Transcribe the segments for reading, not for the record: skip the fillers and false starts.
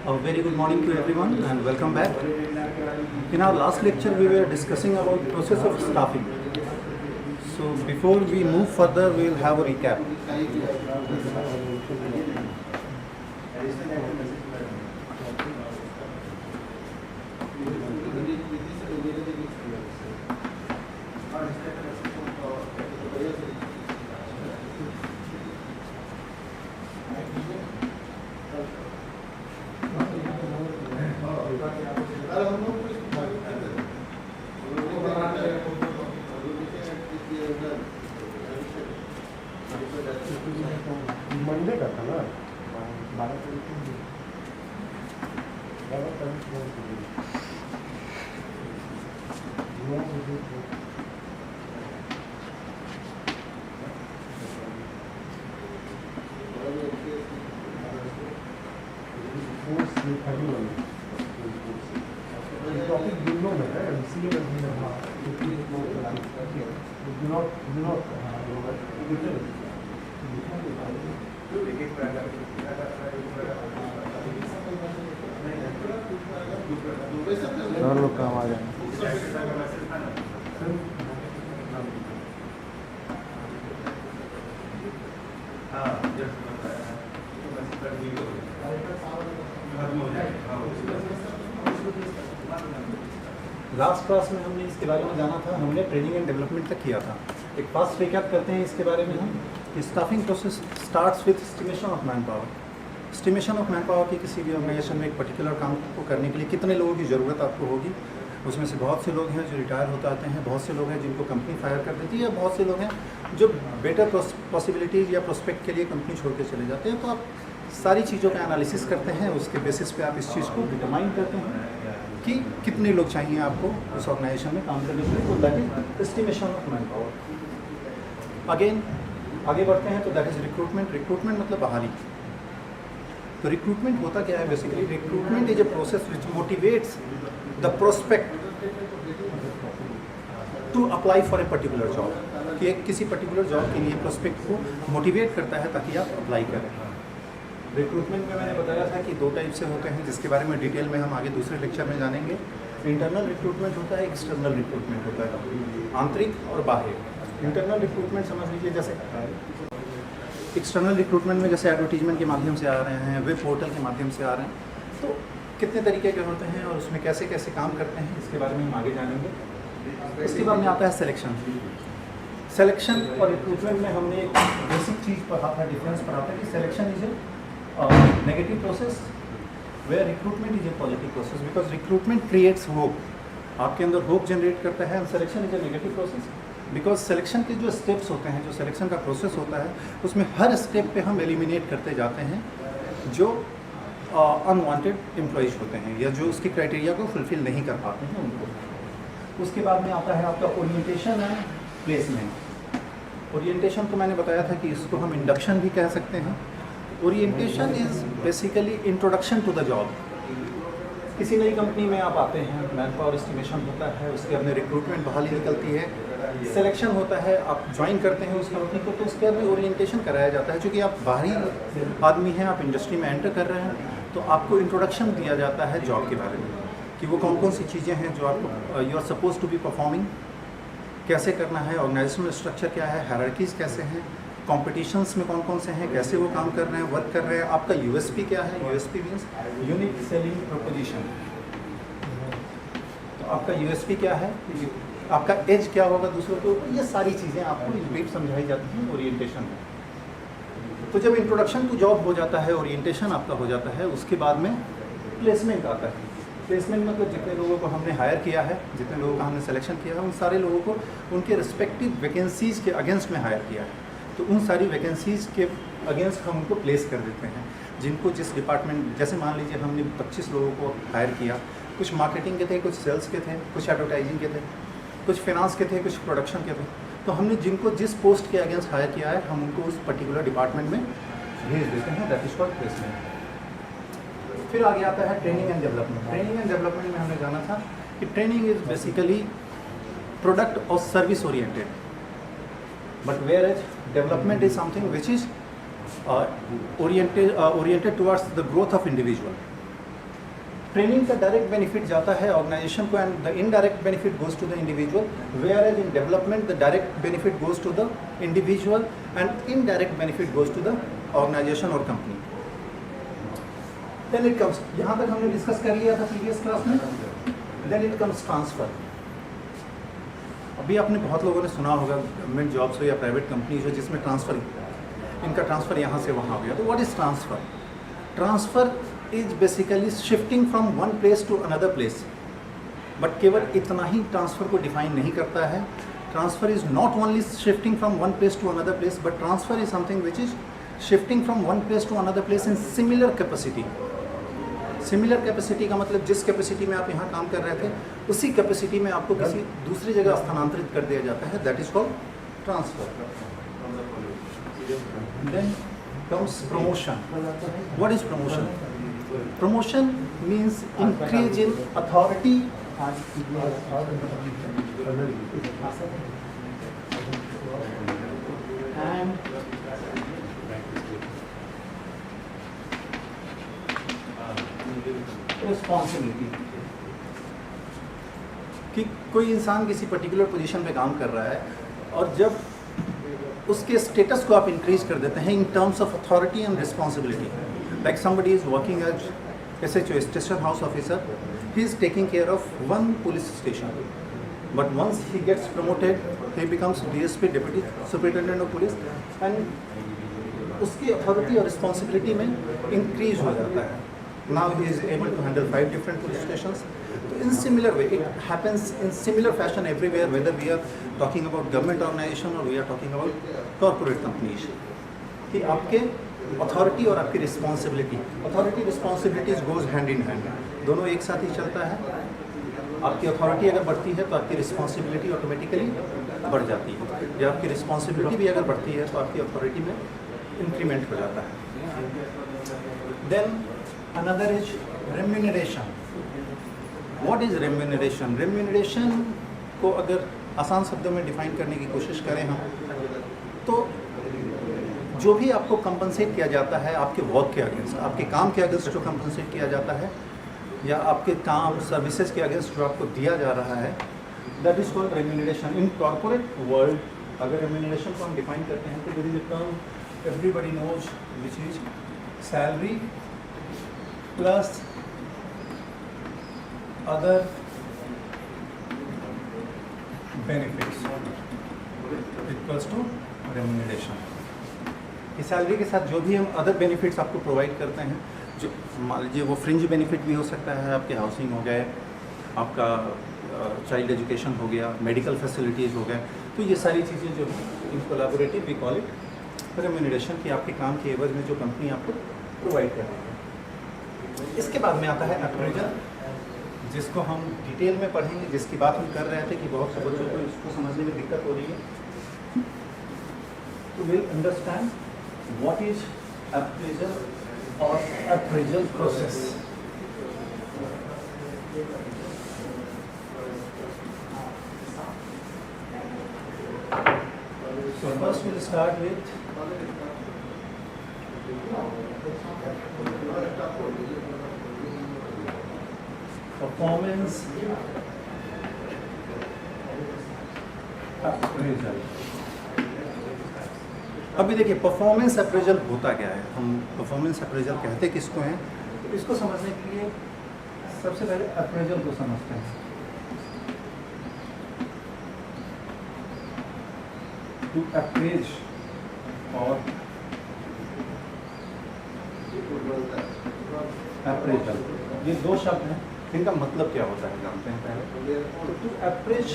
A very good morning to everyone and welcome back. In our last lecture we were discussing about process of staffing. So before we move further we will have a recap. Monday का था ना 12 लोग काम आ जाएंगे। Last class में हमने इसके बारे में जाना था, हमने ट्रेनिंग एंड डेवलपमेंट तक किया था। एक फास्ट रिकैप करते हैं इसके बारे में हम कि staffing process starts with estimation of man power. Estimation of man power की किसी भी ऑर्गेनाइजेशन में एक पर्टिकुलर काम को करने के लिए कितने लोगों की ज़रूरत आपको होगी। उसमें से बहुत से लोग हैं जो रिटायर होते आते हैं, बहुत से लोग हैं जिनको कंपनी फायर कर देती है, या बहुत से लोग हैं जो बेटर पॉसिबिलिटीज़ या प्रोस्पेक्ट के लिए कंपनी छोड़ के चले जाते हैं। तो आप सारी चीज़ों का एनालिसिस करते हैं, उसके बेसिस पे आप इस चीज़ को डिटरमाइन करते हैं कि कितने लोग चाहिए आपको उस ऑर्गेनाइजेशन में काम करने के लिए। तो that is estimation of man power. Again आगे बढ़ते हैं तो दैट इज रिक्रूटमेंट। रिक्रूटमेंट मतलब बहाली। तो रिक्रूटमेंट होता क्या है basically? Recruitment is a process which motivates the prospect to apply for a particular job. कि एक किसी पर्टिकुलर जॉब के लिए प्रोस्पेक्ट को मोटिवेट करता है ताकि आप अप्लाई करें। रिक्रूटमेंट में मैंने बताया था कि दो टाइप से होते हैं, जिसके बारे में डिटेल में हम आगे दूसरे लेक्चर में जानेंगे। इंटरनल रिक्रूटमेंट होता है, एक्सटर्नल रिक्रूटमेंट होता है, आंतरिक और बाह्य। इंटरनल रिक्रूटमेंट समझ लीजिए जैसे एक्सटर्नल रिक्रूटमेंट में जैसे एडवर्टीजमेंट के माध्यम से आ रहे हैं, वेब पोर्टल के माध्यम से आ रहे हैं, तो कितने तरीके के होते हैं और उसमें कैसे कैसे काम करते हैं इसके बारे में हम आगे जानेंगे। इसके बाद में आता है सिलेक्शन। सिलेक्शन और रिक्रूटमेंट में हमने एक बेसिक चीज़ पढ़ा था, डिफरेंस पढ़ा था कि selection is a negative process where recruitment is a positive process, because recruitment creates hope, आपके अंदर होप जनरेट करता है। And selection is a negative process because selection के जो स्टेप्स होते हैं, जो सिलेक्शन का प्रोसेस होता है, उसमें हर स्टेप पे हम एलिमिनेट करते जाते हैं जो अनवांटेड एम्प्लॉइज होते हैं या जो उसकी क्राइटेरिया को फुलफिल नहीं कर पाते हैं उनको। उसके बाद में आता है आपका ओरिएंटेशन एंड प्लेसमेंट। ओरिएंटेशन तो मैंने बताया था कि इसको हम इंडक्शन भी कह सकते हैं। Orientation is basically introduction to the job. किसी नई कंपनी में आप आते हैं, मैन पावर एस्टिमेशन होता है, उसके अपने रिक्रूटमेंट बहाली निकलती है, सिलेक्शन होता है, आप ज्वाइन करते हैं उस कंपनी को, तो उसके बाद में ओरिएंटेशन कराया जाता है। चूँकि आप बाहरी आदमी हैं, आप इंडस्ट्री में एंटर कर रहे हैं, तो आपको इंट्रोडक्शन दिया जाता है जॉब के बारे में कि वो कौन कौन सी चीज़ें हैं जो आपको you are suppose to be performing, कैसे करना है, ऑर्गेनाइजेशनल स्ट्रक्चर क्या है, हायरार्कीज़ कैसे हैं, कॉम्पिटिशन्स में कौन कौन से हैं, कैसे वो काम कर रहे हैं, वर्क कर रहे हैं, आपका यूएसपी क्या है। USP means unique selling proposition. तो आपका यूएसपी क्या है, आपका एज क्या होगा दूसरों के ऊपर, ये सारी चीज़ें आपको इन ब्रीफ समझाई जाती हैं ओरिएंटेशन में। तो जब इंट्रोडक्शन टू जॉब हो जाता है, ओरिएंटेशन आपका हो जाता है, उसके बाद में प्लेसमेंट आता है। प्लेसमेंट मतलब जितने लोगों को हमने हायर किया है, जितने लोगों का हमने सिलेक्शन किया है, उन सारे लोगों को उनके रिस्पेक्टिव वैकेंसीज़ के अगेंस्ट में हायर किया है। तो उन सारी वैकेंसीज़ के अगेंस्ट हम उनको प्लेस कर देते हैं, जिनको जिस डिपार्टमेंट, जैसे मान लीजिए हमने 25 लोगों को हायर किया, कुछ मार्केटिंग के थे, कुछ सेल्स के थे, कुछ एडवर्टाइजिंग के थे, कुछ फाइनेंस के थे, कुछ प्रोडक्शन के थे। तो हमने जिनको जिस पोस्ट के अगेंस्ट हायर किया है, हम उनको उस पर्टिकुलर डिपार्टमेंट में भेज देते हैं, दैट इज कॉल्ड प्लेसमेंट। फिर आगे आता है training and development. Training and development में हमने जाना था कि ट्रेनिंग इज बेसिकली प्रोडक्ट और service oriented, but whereas development is something which is oriented towards the growth of individual. Training का डायरेक्ट बेनिफिट जाता है ऑर्गेनाइजेशन को and the indirect benefit goes to the individual, whereas in development the direct benefit goes to the individual and indirect benefit goes to the organisation और company. Then it comes, यहाँ तक हमने discuss कर लिया था previous class में। Then it comes transfer. अभी आपने बहुत लोगों ने सुना होगा गवर्नमेंट जॉब्स हो या प्राइवेट कंपनीज हो जिसमें ट्रांसफ़र, इनका ट्रांसफ़र यहाँ से वहाँ हो गया। तो what is transfer? Transfer is basically shifting from one place to another place. But केवल इतना ही ट्रांसफ़र को डिफाइन नहीं करता है। Transfer is not only shifting from one place to another place, but transfer is something which is shifting from one place to another place in similar capacity. Similar capacity का मतलब जिस capacity में आप यहाँ काम कर रहे थे उसी कैपेसिटी में आपको किसी दूसरी जगह स्थानांतरित कर दिया जाता है, that is called transfer. Then comes promotion. What is promotion? Promotion means increase in authority and responsibility. कि कोई इंसान किसी पर्टिकुलर पोजीशन पे काम कर रहा है और जब उसके स्टेटस को आप इंक्रीज कर देते हैं in terms of authority and responsibility, like somebody is working as SHO, station house officer, he is taking care of one police station, but once he gets promoted he becomes DSP, deputy superintendent of police, and उसकी authority और responsibility में increase हो जाता है। Now he is able to handle 5 different police stations. So in similar way, it happens in similar fashion everywhere, whether we are talking about government organization or we are talking about corporate companies. कि आपके authority और आपकी responsibility, authority responsibilities goes hand in hand, दोनों एक साथ ही चलता है। आपकी अथॉरिटी अगर बढ़ती है तो आपकी रिस्पॉन्सिबिलिटी ऑटोमेटिकली बढ़ जाती है, या आपकी रिस्पॉन्सिबिलिटी भी अगर बढ़ती है तो आपकी अथॉरिटी में इंक्रीमेंट हो जाता है। Then another is remuneration. What is remuneration? Remuneration को अगर आसान शब्दों में डिफाइन करने की कोशिश करें हम, तो जो भी आपको कंपनसेट किया जाता है आपके वर्क के अगेंस्ट, आपके काम के अगेंस्ट जो कंपनसेट किया जाता है, या आपके काम सर्विसेज के अगेंस्ट जो आपको दिया जा रहा है, that is called remuneration. In corporate world अगर रेम्यूनरेशन को हम डिफाइन करते हैं तो there is a term everybody knows which is salary plus other benefits equals to remuneration। इस सैलरी के साथ जो भी हम अदर बेनिफिट्स आपको प्रोवाइड करते हैं, जो मान लीजिए वो फ्रिंज बेनिफिट भी हो सकता है, आपके हाउसिंग हो गए, आपका चाइल्ड एजुकेशन हो गया, मेडिकल फैसिलिटीज़ हो गए, तो ये सारी चीज़ें जो इन collaborative we call it remuneration, कि आपके काम के एवज में जो कंपनी आपको प्रोवाइड कर रही है। इसके बाद में आता है अप्रेजल, जिसको हम डिटेल में पढ़ेंगे, जिसकी बात हम कर रहे थे कि बहुत से बच्चों को इसको समझने में दिक्कत हो रही है। तो will understand what is appraisal और appraisal process. So first we'll start with performance appraisal। अभी देखिए परफॉर्मेंस अप्रेजल होता क्या है, हम परफॉर्मेंस अप्रेजल कहते किसको हैं, तो इसको समझने के लिए सबसे पहले अप्रेजल को समझते हैं। टू अप्रेज और अप्रेजल, ये दो शब्द हैं, इनका मतलब क्या होता है जानते हैं पहले। तो टू अप्रेज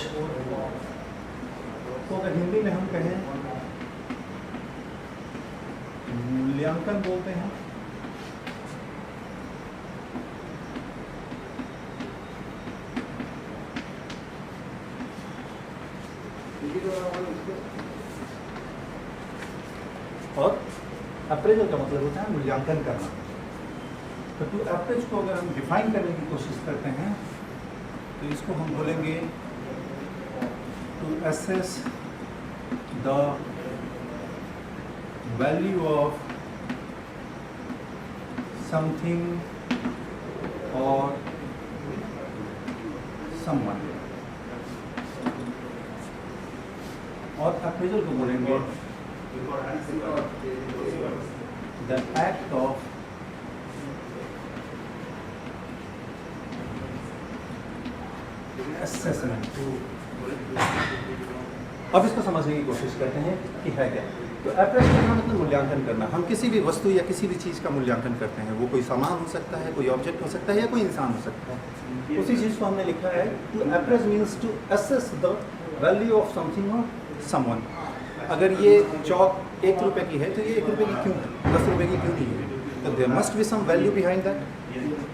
तो अगर हिंदी में हम कहें मूल्यांकन बोलते हैं, और अप्रेजल का मतलब होता है मूल्यांकन करना। तो टू अप्रेज को अगर हम डिफाइन करने की कोशिश करते हैं तो इसको हम बोलेंगे to assess the value of something और someone, और अप्रेजल को बोलेंगे द एक्ट ऑफ असेसमेंट। अब इसको समझने की कोशिश करते हैं कि है क्या। तो अप्रेज करना मतलब मूल्यांकन करना। हम किसी भी वस्तु या किसी भी चीज़ का मूल्यांकन करते हैं। वो कोई सामान हो सकता है, कोई ऑब्जेक्ट हो सकता है, या कोई इंसान हो सकता है। उसी चीज़ को हमने लिखा है to appraise means to assess the value of something और समवन। अगर ये चौक 1 रुपये की है तो ये 1 रुपये की क्यों है, 10 रुपये की क्यों नहीं है? तो there must be some value behind that.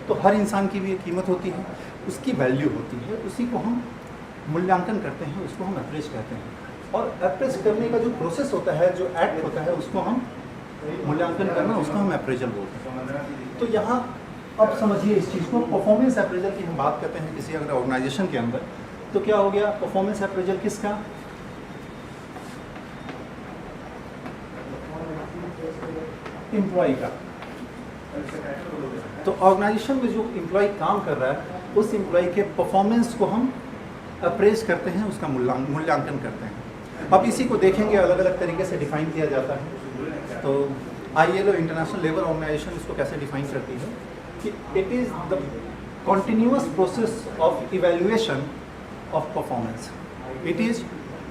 तो हर इंसान की भी एक कीमत होती है, उसकी वैल्यू होती है, उसी को हम मूल्यांकन करते हैं, उसको हम अप्रेज कहते हैं। और अप्रेज करने का जो प्रोसेस होता है, जो एक्ट होता है, उसको हम मूल्यांकन करना, उसको हम अप्रेजल बोलते हैं। तो यहाँ अब समझिए इस चीज़ को, परफॉर्मेंस अप्रेजल की हम बात करते हैं किसी अगर ऑर्गेनाइजेशन के अंदर, तो क्या हो गया परफॉर्मेंस अप्रेजल किसका? एम्प्लॉय का। तो ऑर्गेनाइजेशन में जो एम्प्लॉय काम कर रहा है, उस एम्प्लॉय के परफॉर्मेंस को हम अप्रेज करते हैं, उसका मूल्यांकन करते हैं। अब इसी को देखेंगे, अलग अलग तरीके से डिफाइन किया जाता है। तो ILO इंटरनेशनल लेबर ऑर्गेनाइजेशन इसको कैसे डिफाइन करती है कि it is the continuous process of evaluation of performance. It is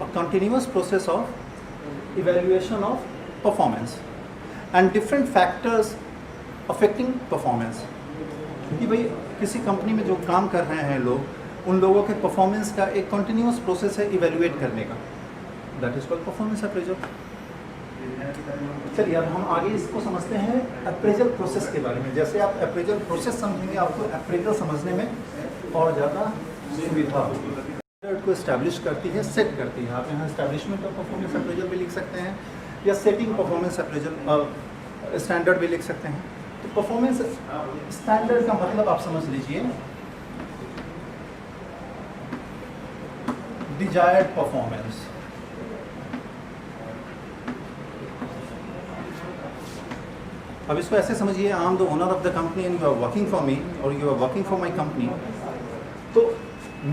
a continuous process of evaluation of performance and different factors affecting performance. क्योंकि भाई किसी कंपनी में जो काम कर रहे हैं लोग, उन लोगों के परफॉर्मेंस का एक कॉन्टिन्यूअस प्रोसेस है इवेल्युएट करने का। That is called performance appraisal. चलिए अब हम आगे इसको समझते हैं अप्रेजल प्रोसेस के बारे में। जैसे आप अप्रेजल प्रोसेस समझेंगे, आपको अप्रेजल समझने में और ज़्यादा सुविधा होगी। स्टैंडर्ड को इस्टेब्लिश करती है, सेट करती है। आप यहाँ इस्टेब्लिशमेंट ऑफ परफॉर्मेंस अप्रेजल भी लिख सकते हैं, या सेटिंग परफॉर्मेंस अप्रेजल स्टैंडर्ड भी लिख सकते हैं। तो परफॉर्मेंस स्टैंडर्ड का मतलब आप समझ लीजिए डिजायर्ड परफॉर्मेंस। अब इसको ऐसे समझिए, I am the owner of the company and you are working for me और you are working for my company. तो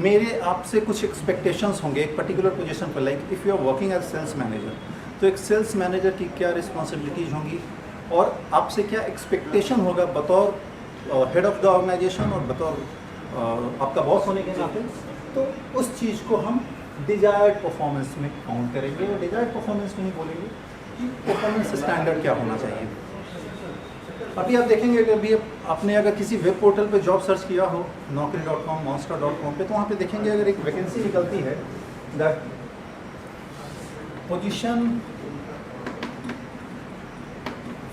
मेरे आपसे कुछ एक्सपेक्टेशंस होंगे एक पर्टिकुलर पोजीशन पर। Like if you are working as sales manager, तो एक सेल्स मैनेजर की क्या रिस्पॉन्सिबिलिटीज़ होंगी और आपसे क्या एक्सपेक्टेशन होगा बतौर हेड ऑफ द ऑर्गेनाइजेशन और बतौर आपका बॉस होने के नाते। तो उस चीज़ को हम डिजायर्ड परफॉर्मेंस में काउंट करेंगे। और डिजायर्ड परफॉर्मेंस में ही बोलेंगे कि परफॉर्मेंस स्टैंडर्ड क्या होना चाहिए। अभी आप देखेंगे कि अभी आपने अगर किसी वेब पोर्टल पे जॉब सर्च किया हो, naukri.com, monster.com पे, तो वहाँ पे देखेंगे अगर एक वैकेंसी निकलती है दैट पोजीशन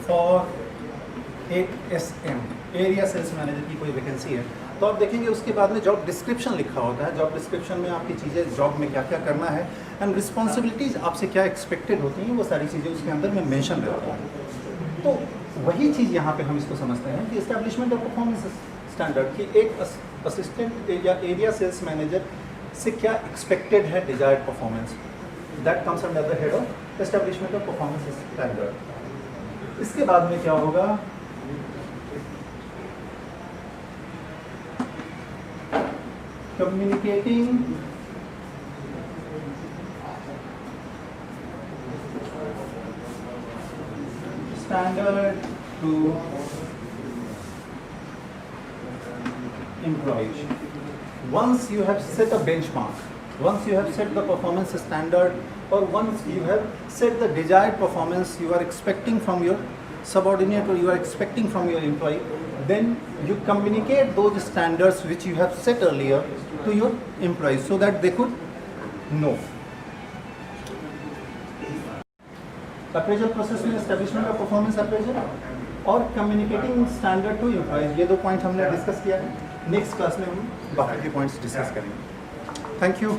फॉर एक SM एरिया सेल्स मैनेजर की कोई वैकेंसी है, तो आप देखेंगे उसके बाद में जॉब डिस्क्रिप्शन लिखा होता है। जॉब डिस्क्रिप्शन में आपकी चीज़ें, जॉब में क्या क्या करना है एंड रिस्पॉन्सिबिलिटीज़ आपसे क्या एक्सपेक्टेड होती हैं, वो सारी चीज़ें उसके अंदर में मेंशन रहती हैं। तो वही चीज़ यहाँ पे हम इसको समझते हैं कि एस्टैब्लिशमेंट ऑफ परफॉर्मेंस स्टैंडर्ड की एक असिस्टेंट या एरिया सेल्स मैनेजर से क्या एक्सपेक्टेड है desired performance, that comes under the head of establishment of performance standard. इसके बाद में क्या होगा, communicating standard to employees. Once you have set a benchmark, once you have set the performance standard, or once you have set the desired performance you are expecting from your subordinate or you are expecting from your employee, then you communicate those standards which you have set earlier to your employees so that they could know. Appraisal process में establishment of performance appraisal और communicating standard to employees, ये 2 point हमने discuss किया है। Next class में हम बाकी के पॉइंट्स डिस्कस करेंगे। Thank you.